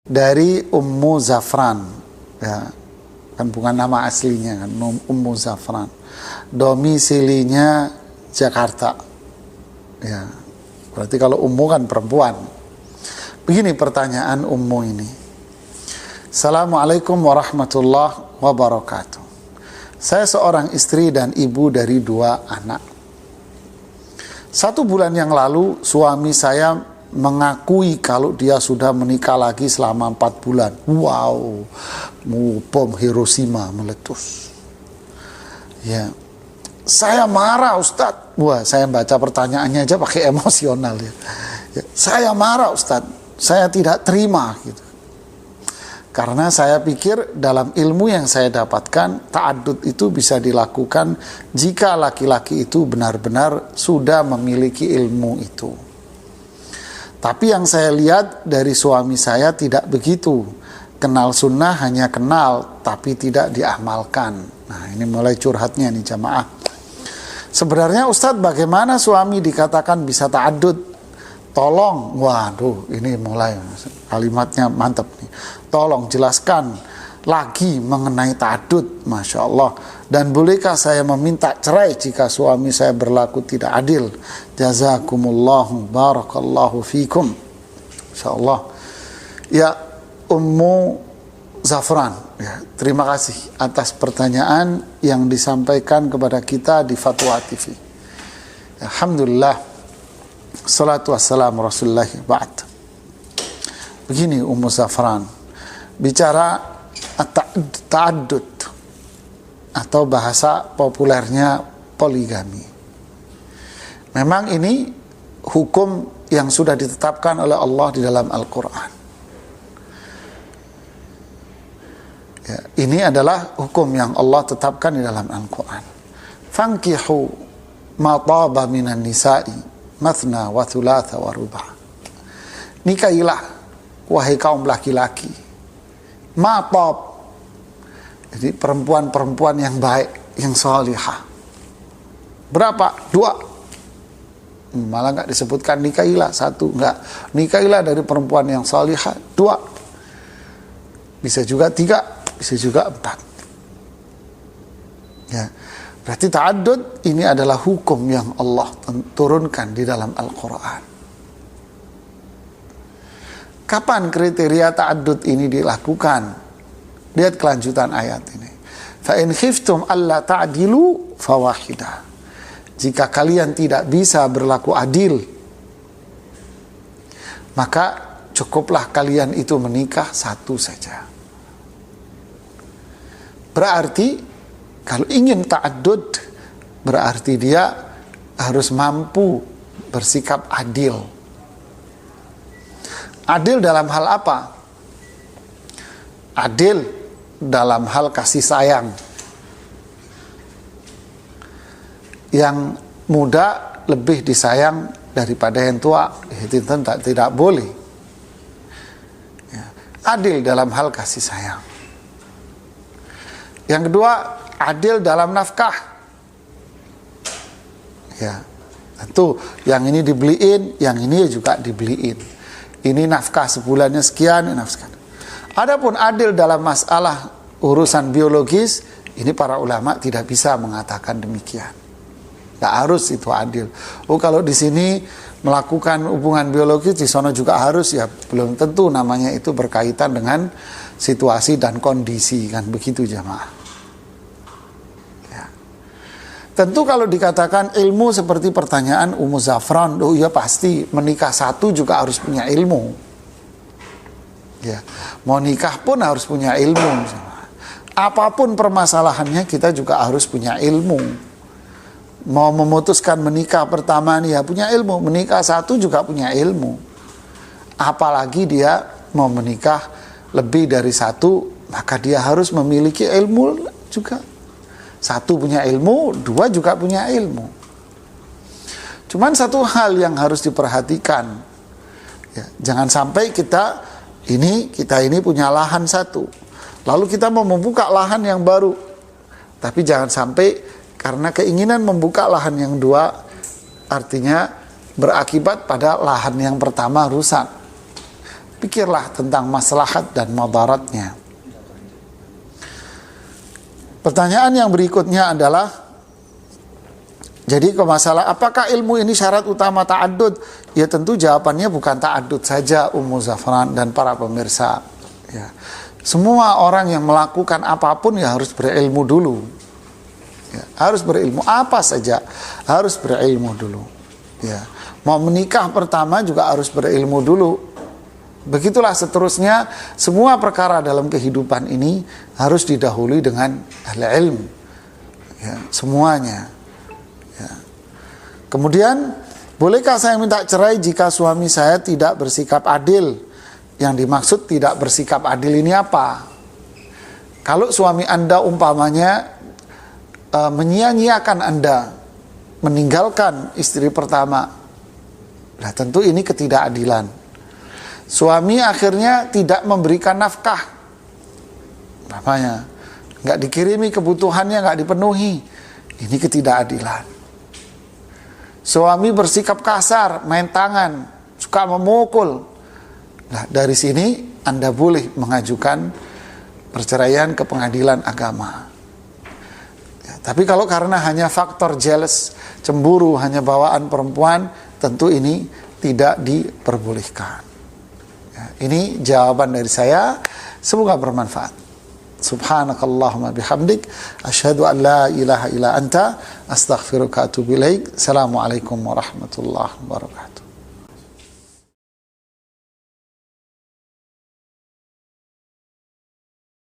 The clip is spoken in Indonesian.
dari Ummu Zafran, ya, kan bukan nama aslinya kan, Ummu Zafran, domisilinya Jakarta, ya, berarti kalau Ummu kan perempuan. Begini pertanyaan Ummu ini. Assalamualaikum warahmatullahi wabarakatuh. Saya seorang istri dan ibu dari 2 anak. 1 bulan yang lalu suami saya mengakui kalau dia sudah menikah lagi selama 4 bulan. Wow, bom Hiroshima meletus. Ya, saya marah Ustadz. Wah, saya baca pertanyaannya aja pakai emosional ya. Saya marah Ustadz, saya tidak terima gitu. Karena saya pikir dalam ilmu yang saya dapatkan, ta'addud itu bisa dilakukan jika laki-laki itu benar-benar sudah memiliki ilmu itu. Tapi yang saya lihat dari suami saya tidak begitu. Kenal sunnah hanya kenal, tapi tidak diamalkan. Nah, ini mulai curhatnya nih jamaah. Sebenarnya Ustadz, bagaimana suami dikatakan bisa ta'addud? Tolong, waduh, ini mulai kalimatnya mantap nih. Tolong jelaskan lagi mengenai ta'addud, Masya Allah. Dan bolehkah saya meminta cerai jika suami saya berlaku tidak adil? Jazakumullahu barakallahu fikum. Masya Allah. Ya, Ummu Zafran, ya, terima kasih atas pertanyaan yang disampaikan kepada kita di Fatwa TV. Alhamdulillah. Salatu wassalamu Rasulullah ba'd. Begini Ummu Zafran, bicara ta'addud atau bahasa populernya poligami. Memang ini hukum yang sudah ditetapkan oleh Allah di dalam Al-Quran. Ya, ini adalah hukum yang Allah tetapkan di dalam Al-Quran. Fankihu ma taba minan nisa'i mathna wa thulatha wa ruba'. Nikahilah wahai kaum laki-laki matab, jadi perempuan-perempuan yang baik, yang salihah. Berapa? 2. Malah nggak disebutkan nikahilah 1, enggak. Nikahilah dari perempuan yang salihah 2. Bisa juga 3, bisa juga 4. Ya. Berarti ta'addud ini adalah hukum yang Allah turunkan di dalam Al-Quran. Kapan kriteria ta'addud ini dilakukan? Lihat kelanjutan ayat ini. Fa in khiftum alla ta'dilu fawahidah. Jika kalian tidak bisa berlaku adil, maka cukuplah kalian itu menikah 1 saja. Berarti kalau ingin ta'addud, berarti dia harus mampu bersikap adil. Adil dalam hal apa? Adil dalam hal kasih sayang. Yang muda lebih disayang daripada yang tua, itu tidak boleh. Ya. Adil dalam hal kasih sayang. Yang kedua, adil dalam nafkah. Ya, tentu yang ini dibeliin, yang ini juga dibeliin. Ini nafkah sebulannya sekian, ini nafkah. Adapun adil dalam masalah urusan biologis, ini para ulama tidak bisa mengatakan demikian. Tidak harus itu adil. Oh, kalau di sini melakukan hubungan biologis, di sana juga harus, ya belum tentu namanya itu berkaitan dengan situasi dan kondisi, kan begitu jamaah. Tentu kalau dikatakan ilmu seperti pertanyaan Ummu Zafran, oh iya pasti menikah 1 juga harus punya ilmu. Ya, mau nikah pun harus punya ilmu. Apapun permasalahannya kita juga harus punya ilmu. Mau memutuskan menikah pertama nih ya punya ilmu, menikah 1 juga punya ilmu. Apalagi dia mau menikah lebih dari 1, maka dia harus memiliki ilmu juga. 1 punya ilmu, 2 juga punya ilmu. Cuman satu hal yang harus diperhatikan, ya, jangan sampai kita ini punya lahan 1, lalu kita mau membuka lahan yang baru, tapi jangan sampai karena keinginan membuka lahan yang 2, artinya berakibat pada lahan yang pertama rusak. pikirlah tentang maslahat dan madaratnya. Pertanyaan yang berikutnya adalah, jadi ke masalah apakah ilmu ini syarat utama ta'addud? Ya tentu jawabannya bukan ta'addud saja, Ummu Zafran dan para pemirsa. Ya. Semua orang yang melakukan apapun ya harus berilmu dulu. Ya, harus berilmu apa saja, harus berilmu dulu. Ya. Mau menikah pertama juga harus berilmu dulu. Begitulah seterusnya, semua perkara dalam kehidupan ini harus didahului dengan ahli ilmu. Ya, semuanya. Ya. Kemudian, bolehkah saya minta cerai jika suami saya tidak bersikap adil? Yang dimaksud tidak bersikap adil ini apa? Kalau suami Anda umpamanya menyia-nyiakan Anda, meninggalkan istri pertama, nah tentu ini ketidakadilan. Suami akhirnya tidak memberikan nafkah, namanya nggak dikirimi kebutuhannya, nggak dipenuhi, ini ketidakadilan. Suami bersikap kasar, main tangan, suka memukul. Nah, dari sini Anda boleh mengajukan perceraian ke pengadilan agama. Ya, tapi kalau karena hanya faktor jealous, cemburu, hanya bawaan perempuan, tentu ini tidak diperbolehkan. Ya, ini jawaban dari saya, semoga bermanfaat. Subhanakallahumma bihamdik, asyhadu an la ilaha illa anta, astaghfiruka wa atubu ilaik. Assalamualaikum warahmatullahi wabarakatuh.